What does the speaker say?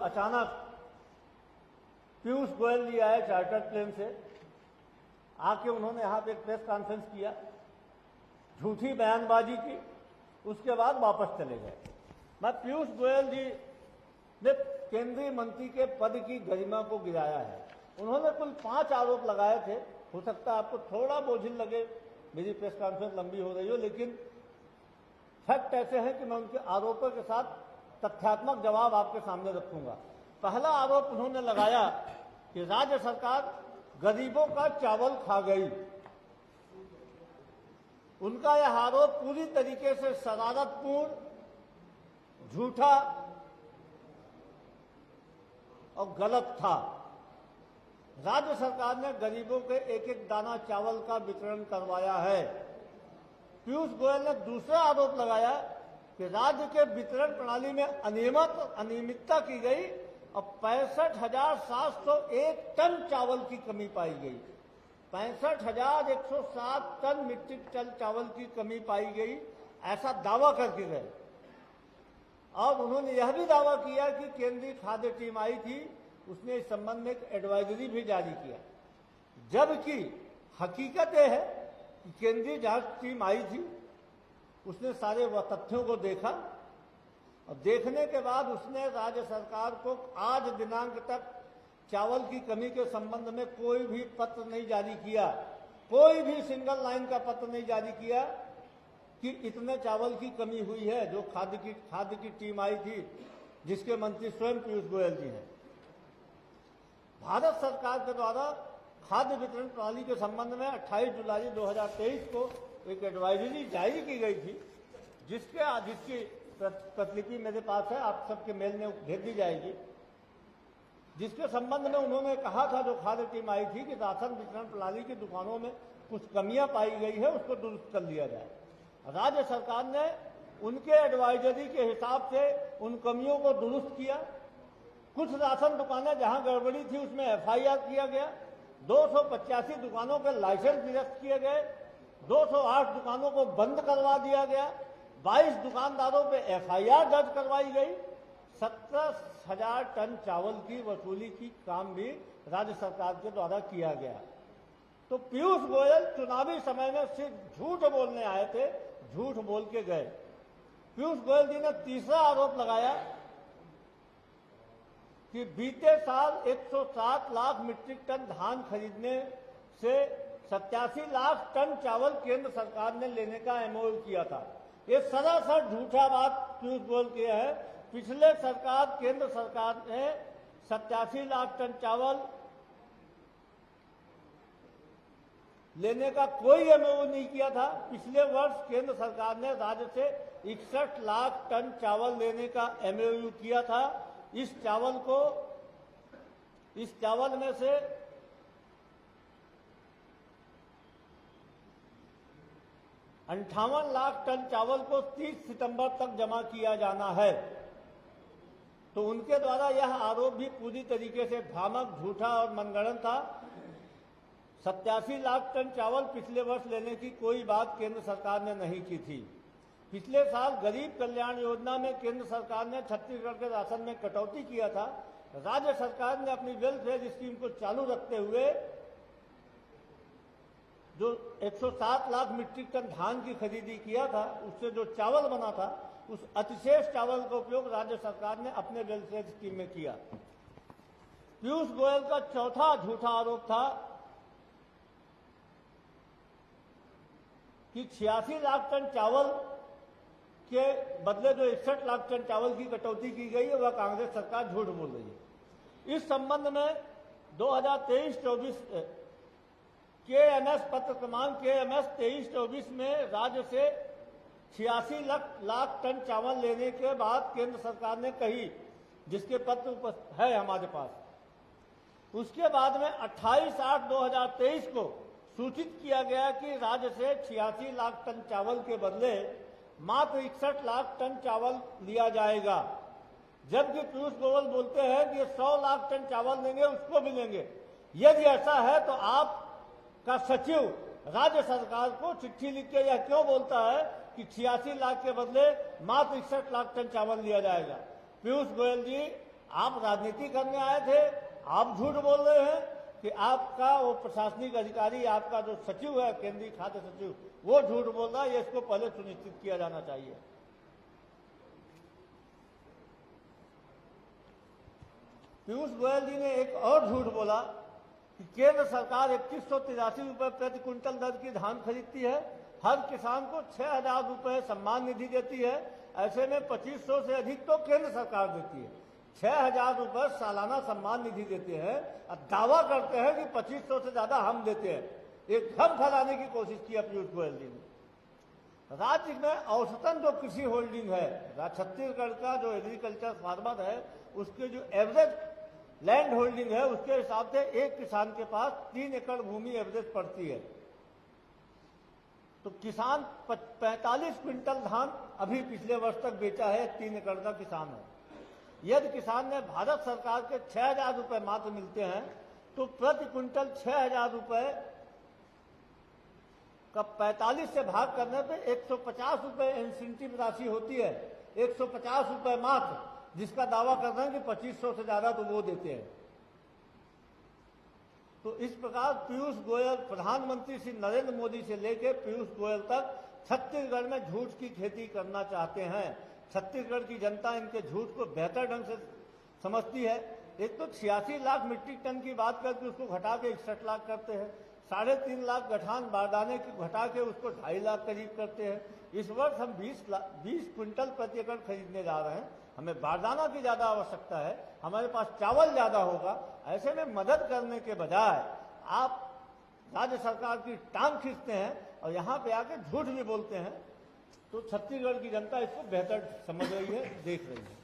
अचानक पीयूष गोयल जी आए chartered plane से, आके उन्होंने यहाँ पे एक प्रेस कॉन्फ्रेंस किया, झूठी बयानबाजी की, उसके बाद वापस चले गए। मैं पीयूष गोयल जी ने केंद्रीय मंत्री के पद की गरिमा को गिराया है। उन्होंने कुल 5 आरोप लगाए थे। हो सकता है आपको थोड़ा बोझिल लगे, मेरी प्रेस कॉन्फ्रेंस लंबी हो रही हो, लेकिन फैक्ट ऐसे हैं कि मैं उनके आरोपों के साथ तथ्यात्मक जवाब आपके सामने रखूंगा। पहला आरोप उन्होंने लगाया कि राज्य सरकार गरीबों का चावल खा गई। उनका यह आरोप पूरी तरीके से शरारतपूर्ण, झूठा और गलत था। राज्य सरकार ने गरीबों के एक एक दाना चावल का वितरण करवाया है। पीयूष गोयल ने दूसरा आरोप लगाया कि राज्य के वितरण प्रणाली में अनियमितता की गई और 65,701 टन चावल की कमी पाई गई। 65,107 टन मीट्रिक टन चावल की कमी पाई गई, ऐसा दावा करके गए। और उन्होंने यह भी दावा किया कि केंद्रीय खाद्य टीम आई थी, उसने इस संबंध में एक एडवाइजरी भी जारी किया, जबकि हकीकत यह है कि केंद्रीय जांच टीम आई थी, उसने सारे वह तथ्यों को देखा और देखने के बाद उसने राज्य सरकार को आज दिनांक तक चावल की कमी के संबंध में कोई भी पत्र नहीं जारी किया, कोई भी सिंगल लाइन का पत्र नहीं जारी किया कि इतने चावल की कमी हुई है, जो खाद्य की टीम आई थी, जिसके मंत्री स्वयं पीयूष गोयल जी हैं। भारत सरकार के द्वारा खाद्य वितरण प्रणाली के संबंध में 28 जुलाई 2023 को एक एडवाइजरी जारी की गई थी, जिसकी प्रतिलिपि मेरे पास है, आप सबके मेल में भेज दी जाएगी। जिसके संबंध में उन्होंने कहा था, जो खाद्य टीम आई थी, कि राशन वितरण प्रणाली की दुकानों में कुछ कमियां पाई गई है, उसको दुरुस्त कर लिया जाए। राज्य सरकार ने उनके एडवाइजरी के हिसाब से उन कमियों को दुरुस्त किया। कुछ राशन दुकानें जहां गड़बड़ी थी उसमें FIR किया गया। 285 दुकानों के लाइसेंस निरस्त किए गए। 208 दुकानों को बंद करवा दिया गया। 22 दुकानदारों पे FIR दर्ज करवाई गई। 17,000 टन चावल की वसूली की काम भी राज्य सरकार के द्वारा किया गया। तो पीयूष गोयल चुनावी समय में सिर्फ झूठ बोलने आए थे, झूठ बोल के गए। पीयूष गोयल जी ने तीसरा आरोप लगाया कि बीते साल 107 लाख मीट्रिक टन धान खरीदने से 87 लाख टन चावल केंद्र सरकार ने लेने का MOU किया था। ये सरासर झूठा बात पीयूष गोयल की है। पिछले केंद्र सरकार ने 87 लाख टन चावल लेने का कोई MOU नहीं किया था। पिछले वर्ष केंद्र सरकार ने राज्य से 61 लाख टन चावल लेने का MOU किया था। इस चावल में से 58 लाख टन चावल को 30 सितंबर तक जमा किया जाना है। तो उनके द्वारा यह आरोप भी पूरी तरीके से भ्रामक, झूठा और मनगढ़ंत था। 87 लाख टन चावल पिछले वर्ष लेने की कोई बात केंद्र सरकार ने नहीं की थी। पिछले साल गरीब कल्याण योजना में केंद्र सरकार ने छत्तीसगढ़ के राशन में कटौती किया था। राज्य सरकार ने अपनी वेलफेयर स्कीम को चालू रखते हुए जो 107 लाख मीट्रिक टन धान की खरीदी किया था, उससे जो चावल बना था, उस अतिशेष चावल का उपयोग राज्य सरकार ने अपने वेलफेयर स्कीम में किया। पीयूष गोयल का चौथा झूठा आरोप था कि 86 लाख टन चावल के बदले जो 61 लाख टन चावल की कटौती की गई है, वह कांग्रेस सरकार झूठ बोल रही है। इस संबंध में 2023-24 KMS पत्र क्रमांक KMS 23-24 में राज्य से 86 लाख टन चावल लेने के बाद केंद्र सरकार ने कही, जिसके पत्र है हमारे पास। उसके बाद में 28/8/2023 को सूचित किया गया कि राज्य से 86 लाख टन चावल के बदले मात्र 61 लाख टन चावल लिया जाएगा। जबकि पीयूष गोयल बोलते हैं कि 100 लाख टन चावल लेंगे, उसको भी लेंगे। यदि ऐसा है तो आपका सचिव राज्य सरकार को चिट्ठी लिख के यह क्यों बोलता है कि 86 लाख के बदले मात्र 61 लाख टन चावल लिया जाएगा? पीयूष गोयल जी, आप राजनीति करने आए थे, आप झूठ बोल रहे हैं कि आपका वो प्रशासनिक अधिकारी, आपका जो सचिव है, केंद्रीय खाद्य सचिव, वो झूठ बोल रहा है। ये इसको पहले सुनिश्चित किया जाना चाहिए। पीयूष गोयल जी ने एक और झूठ बोला कि केंद्र सरकार 2183 रुपए प्रति क्विंटल दर की धान खरीदती है, हर किसान को 6000 रुपए सम्मान निधि देती है। ऐसे में 2500 से अधिक तो केंद्र सरकार देती है, 6000 रुपए सालाना सम्मान निधि देते हैं और दावा करते हैं कि 2500 से ज्यादा हम देते हैं। एक भ्रम फैलाने की कोशिश की पीयूष गोयल जी ने। राज्य में औसतन जो कृषि होल्डिंग है, छत्तीसगढ़ का जो एग्रीकल्चर फार्मर है, उसके जो एवरेज लैंड होल्डिंग है, उसके हिसाब से एक किसान के पास 3 एकड़ भूमि एवरेज पड़ती है। तो किसान 45 क्विंटल धान अभी पिछले वर्ष तक बेचा है, 3 एकड़ का किसान है। यदि किसान ने भारत सरकार के 6000 रुपए मात्र मिलते हैं, तो प्रति क्विंटल 6000 रुपए का 45 से भाग करने पे 150 रुपए इंसेंटिव राशि होती है, 150 रुपए मात्र, जिसका दावा कर रहे हैं कि 2500 से ज्यादा तो वो देते हैं। तो इस प्रकार पीयूष गोयल, प्रधानमंत्री श्री नरेंद्र मोदी से लेकर पीयूष गोयल तक छत्तीसगढ़ में झूठ की खेती करना चाहते हैं। छत्तीसगढ़ की जनता इनके झूठ को बेहतर ढंग से समझती है। एक तो 86 लाख मीट्रिक टन की बात करके उसको घटा के 61 लाख करते हैं, 3.5 लाख गठान बारदाने की घटा के उसको 2.5 लाख करीब करते हैं। इस वर्ष हम 20 क्विंटल प्रति एकड़ खरीदने जा रहे हैं। हमें बारदाना की ज्यादा आवश्यकता है, हमारे पास चावल ज्यादा होगा। ऐसे में मदद करने के बजाय आप राज्य सरकार की टांग खींचते हैं और यहाँ पे आके झूठ भी बोलते हैं। तो छत्तीसगढ़ की जनता इसको बेहतर समझ रही है, देख रही है।